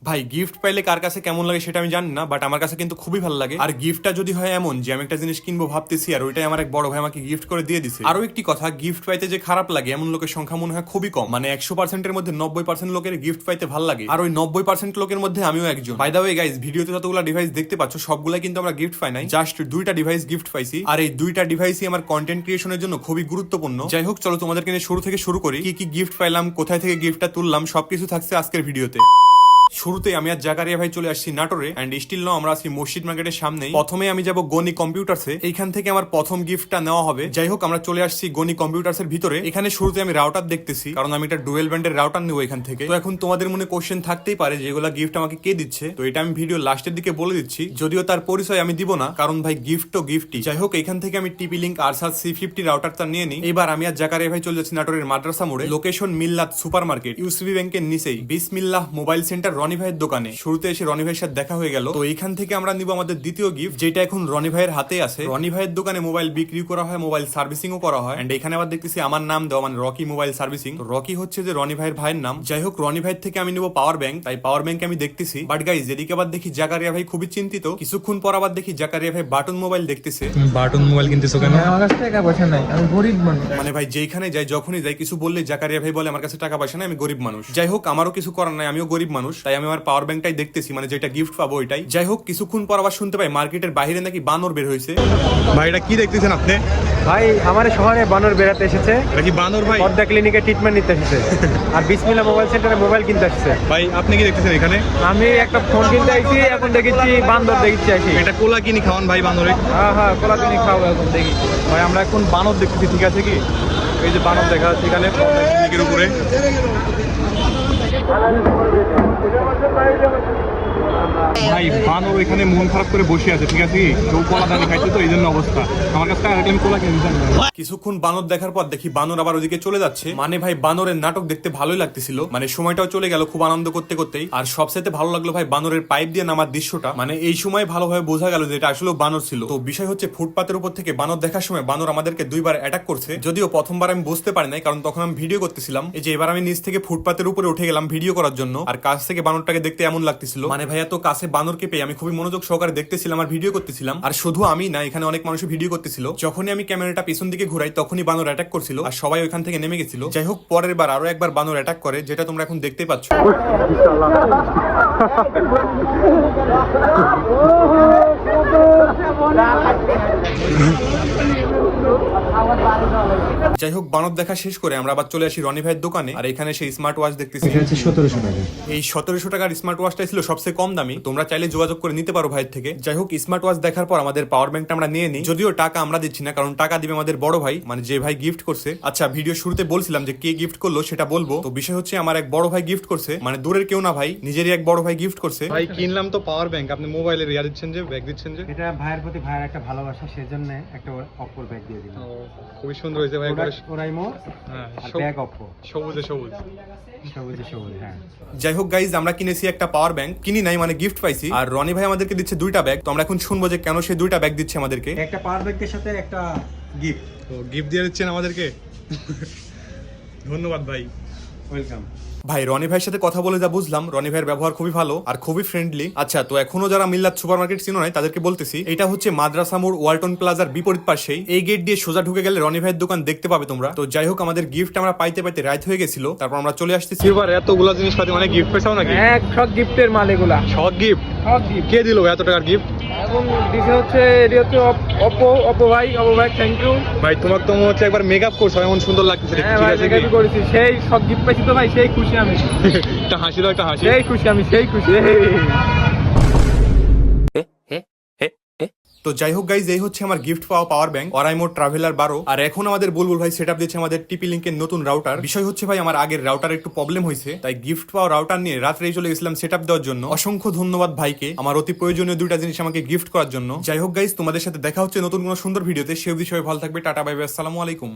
ভাই গিফট পাইলে কার কাছে কেমন লাগে সেটা আমি জানি না, বাট আমার কাছে কিন্তু খুবই ভালো লাগে। আর গিফটটা যদি হয় এমন যে আমি একটা জিনিস কিনবো ভাবতেছি আর ওইটাই আমার এক বড় ভাই আমাকে গিফট করে দিয়ে দিছে। আরো একটি কথা, গিফট পাইতে যে খারাপ লাগে এমন লোকের সংখ্যা মনে হয় খুবই কম। মানে 100%-এর মধ্যে 90% লোকের গিফট পাইতে ভালো লাগে, আর ওই 90% লোকের মধ্যে আমিও একজন। বাই দা ওয়ে গাইস, ভিডিওতে যতগুলো ডিভাইস দেখতে পাচ্ছ সবগুলাই কিন্তু আমরা গিফট পাই নাই, জাস্ট দুইটা ডিভাইস গিফট পাইছি। আর এই দুইটা ডিভাইসই আমার কন্টেন্ট ক্রিয়েশনের জন্য খুবই গুরুত্বপূর্ণ। যাই হোক, চলো তোমাদেরকে নিয়ে শুরু থেকে শুরু করি। কি কি গিফট পাইলাম, কোথায় থেকে গিফটটা তুললাম, সবকিছু থাকছে আজকের ভিডিওতে। শুরুতে আমি আর জাকারিয়া ভাই চলে আসছি নাটোরে, এন্ড স্টিল নাও আমরা আছি মসজিদ মার্কেটের সামনেই। প্রথমে আমি যাব গনি কম্পিউটারসে, এইখান থেকে আমার প্রথম গিফটটা নেওয়া হবে। যাই হোক, আমরা চলে আসছি গনি কম্পিউটারসের ভিতরে। এখানে শুরুতে আমি রাউটার দেখতেছি, কারণ আমি একটা ডুয়েল ব্যান্ডের রাউটার নেবো এখান থেকে। তো এখন তোমাদের মনে কোশ্চেন থাকতেই পারে যে এগুলা গিফট আমাকে কে দিচ্ছে, তো এটা আমি ভিডিও লাস্টের দিকে বলে দিচ্ছি, যদিও তার পরিচয় আমি দিব না, কারণ ভাই গিফট তো গিফটই। যাই হোক, এখান থেকে আমি টিপি লিঙ্ক আরসাস C50 রাউটারটা নিয়ে নিই। এবার আমি আর জাকারিয়া ভাই চলে যাচ্ছি নাটোরের মাদ্রাসা মোড়ে, লোকেশন মিল্লাত সুপার মার্কেট, ইউসিবি ব্যাংকের নিচেই, বিসমিল্লাহ মোবাইল সেন্টার রনি ভাইয়ের দোকানে। শুরুতে এসে রনি ভাইয়ের সাথে দেখা হয়ে গেল। তো এইখান থেকে আমরা নিব আমাদের দ্বিতীয় গিফট, যেটা এখন রনি ভাইয়ের হাতে আছে। রনি ভাইয়ের দোকানে মোবাইল বিক্রি করা হয়, মোবাইল সার্ভিসিং ও করা হয়। এন্ড এখানে আবার দেখতেছি আমার নাম দেওয়া, মানে রকি মোবাইল সার্ভিসিং। রকি হচ্ছে যে রনি ভাইয়ের ভাইয়ের নাম। যাই হোক, রনি ভাইয়ের থেকে আমি নিব পাওয়ার ব্যাংক, তাই পাওয়ার ব্যাংক আমি দেখতেছি। বাট গাইজ, এদিকে আবার দেখি জাকারিয়া ভাই খুবই চিন্তিত। কিছুক্ষণ পর আবার দেখি জাকারিয়া ভাই বাটন মোবাইল দেখতেছে। বাটন মোবাইল কিনতেছো কেন? আমার কাছে টাকা পয়সা নাই, আমি গরিব মানুষ। মানে ভাই যেখানে যাই, যখনই যাই, কিছু বললে জাকারিয়া ভাই বলে আমার কাছে টাকা পয়সা নাই, আমি গরিব মানুষ। যাই হোক, আমারও কিছু করার নাই, আমিও গরিব মানুষ, তাই আমি আমার পাওয়ার ব্যাংকটাই দেখতেছি, মানে যেটা গিফট পাবো ওইটাই। যাই হোক, কিছুক্ষণ পর আবার শুনতে পাই মার্কেটের বাইরে নাকি বানর বের হয়েছে। ভাই এটা কি দেখতেছেন আপনি? ভাই আমার শহরে বানর বেড়াতে এসেছে, এটা কি বানর ভাই? পদ্মা ক্লিনিকে ট্রিটমেন্ট নিতে এসেছে, আর বিসমিল্লাহ মোবাইল সেন্টারে মোবাইল কিনতে আসছে। ভাই আপনি কি দেখতেছেন এখানে? আমি একটা ফোন কিনতে আইছি, এখন দেখেছি বান্দর দেখেছি আসি। এটা কোলা কিনি খাওয়ান ভাই বানরে। হ্যাঁ, কলা কিনে খাও এখন দেখি। ভাই আমরা এখন বানর দেখতেছি, ঠিক আছে কি? এই যে বানর দেখা যাচ্ছে এখানে ক্লিনিকের উপরে। ভাই বানর এখানে মন খারাপ করে বসে আছে, ঠিক আছে কি? কেউ কলা দানি খাইছে তো এই জন্য অবস্থা। আমার কাছে টাকা রাখলে আমি কোলা কিনে দিতাম। কিছুক্ষণ বানর দেখার পর দেখি বানর আবার ওদিকে চলে যাচ্ছে। মানে ভাই বানরের নাটক দেখতে ভালোই লাগতেছিল, মানে সময়টাও চলে গেল খুব আনন্দ করতে করতেই। আর সবচেয়ে ভালো লাগলো ভাই বানরের পাইপ দিয়ে নামার দৃশ্যটা, মানে এই সময় ভালোভাবে বোঝা গেল যে এটা আসলে বানর ছিল। তো বিষয় হচ্ছে, ফুটপাতের উপর থেকে বানর দেখার সময় বানর আমাদেরকে দুইবার অ্যাটাক করছে, যদিও প্রথমবার আমি বুঝতে পারি নাই, কারণ তখন আমি ভিডিও করতেছিলাম। এই যে এবার আমি নিচ থেকে ফুটপাতের উপরে উঠে গেলাম ভিডিও করার জন্য, আর কাছ থেকে বানরটাকে দেখতে এমন লাগতেছিল, মানে ভাই এত কাছে বানরকে পেয়ে আমি খুবই মনোযোগ সহকারে দেখতেছিলাম আর ভিডিও করতেছিলাম। আর শুধু আমি না, এখানে অনেক মানুষ ভিডিও করতেছিল। যখনই আমি ক্যামেরাটা পিছন দিকে ঘুরাই তখনই বানর অ্যাটাক করছিল, আর সবাই ওইখান থেকে নেমে গেছিল। যাই হোক, পরের বার আরো একবার বানর অ্যাটাক করে, যেটা তোমরা এখন দেখতে পাচ্ছ। যাই হোক, বানর দেখা শেষ করে আমরা আবার চলে আসি রনি ভাইয়ের দোকানে, আর এখানে সেই স্মার্ট ওয়াচ দেখতেছি। 1700 টাকা। এই 1700 টাকার স্মার্ট ওয়াচটা ছিল সবচেয়ে কম দামি, তোমরা চাইলে যোগাযোগ করে নিতে পারো ভাইয়ের থেকে। যাই হোক, স্মার্ট ওয়াচ দেখার পর আমাদের পাওয়ার ব্যাংকটা আমরা নিয়ে নিই, যদিও টাকা আমরা দিচ্ছি না, কারণ টাকা দিবে আমাদের বড় ভাই, মানে যে ভাই গিফট করছে। আচ্ছা, ভিডিও শুরুতে বলছিলাম যে কে গিফট করলো সেটা বলবো। তো বিষয় হচ্ছে, আমার এক বড় ভাই গিফট করছে, মানে দূরের কেউ না ভাই, নিজেরই এক বড় ভাই গিফট করছে। ভাই কিনলাম তো পাওয়ার ব্যাংক, আপনি মোবাইলের ইয়া দিচ্ছেন যে, ব্যাগ দিচ্ছেন যে? এটা ভাইয়ের প্রতি ভাইয়ের একটা ভালোবাসা, সেজন্য একটা অপ্পোর ব্যাগ দিয়ে দিলাম। খুবই সুন্দর হয়েছে ভাই। ওরাইমো হ্যাঁ, আর ব্যাগ অপ্পো, সবুজে সবুজ। সবুজ। হ্যাঁ, যাই হোক গাইজ, আমরা কিনেছি একটা পাওয়ার ব্যাংক, কিনি নাই মানে গিফট পাইছি। আর রনি ভাই আমাদেরকে দিচ্ছে দুইটা ব্যাগ। তো আমরা এখন শুনবো যে কেন সে দুইটা ব্যাগ দিচ্ছে আমাদেরকে। একটা পাওয়ার ব্যাগের সাথে একটা গিফট। তো গিফট দিয়ে দিচ্ছেন আমাদেরকে, ধন্যবাদ ভাই। ওয়েলকাম। ভাই রনি ভাইয়ের সাথে কথা বলে যা বুঝলাম, রনি ভাইয়ের ব্যবহার খুবই ভালো আর খুবই ফ্রেন্ডলি। আচ্ছা, তো এখনো যারা মিল্লাত সুপার মার্কেট চিনো নাই তাদেরকে বলতেছি, এটা হচ্ছে মাদ্রাসা মোড় ওয়ালটন প্লাজার বিপরীত পাশেই। এই গেট দিয়ে সোজা ঢুকে গেলে রনি ভাইয়ের দোকান দেখতে পাবে তোমরা। তো যাই হোক, আমাদের গিফট আমরা পাইতে পাইতে রাত হয়ে গেছিল, তারপর আমরা চলে আসতেছি। এবার এতগুলা জিনিস পাতি অনেক গিফট পেয়েছো নাকি? এক সব গিফটের মাল এগুলা, সব গিফট। সব গিফট। কে দিল এত টাকার গিফট? এবং দিছে হচ্ছে, এটি হচ্ছে অপো ভাই, থ্যাংক ইউ ভাই। তোমাকে তো মনে হচ্ছে একবার মেকআপ করছো, এমন সুন্দর লাগতেছে, হ্যাঁ ঠিক ভাই, আছে কি? মেকআপই করেছি, সেই সব গিফট পাইছি তো ভাই, সেই খুশি আমি। একটা হাসি দাও, একটা হাসি। সেই খুশি আমি, সেই খুশি। তো যাই হোক গাইজ, এই হচ্ছে আমার গিফট পাওয়া পাওয়ার ব্যাংক ওরাইমো ট্রাভেলার 12। আর এখন আমাদের বুলবুল ভাই সেটআপ দিচ্ছে আমাদের টিপি লিংকের নতুন রাউটার। বিষয় হচ্ছে ভাই, আমার আগের রাউটার একটু প্রবলেম হয়েছে, তাই গিফট পাওয়া রাউটার নিয়ে রাত্রেই চলে গেছিলাম সেটআপ দেওয়ার জন্য। অসংখ্য ধন্যবাদ ভাইকে আমার অতি প্রয়োজনীয় দুইটা জিনিস আমাকে গিফট করার জন্য। যাই হোক গাইজ, তোমাদের সাথে দেখা হচ্ছে নতুন কোনো সুন্দর ভিডিওতে। সে অবধি সবাই ভালো থাকবে। টাটা, বাই বাই, আসসালামু আলাইকুম।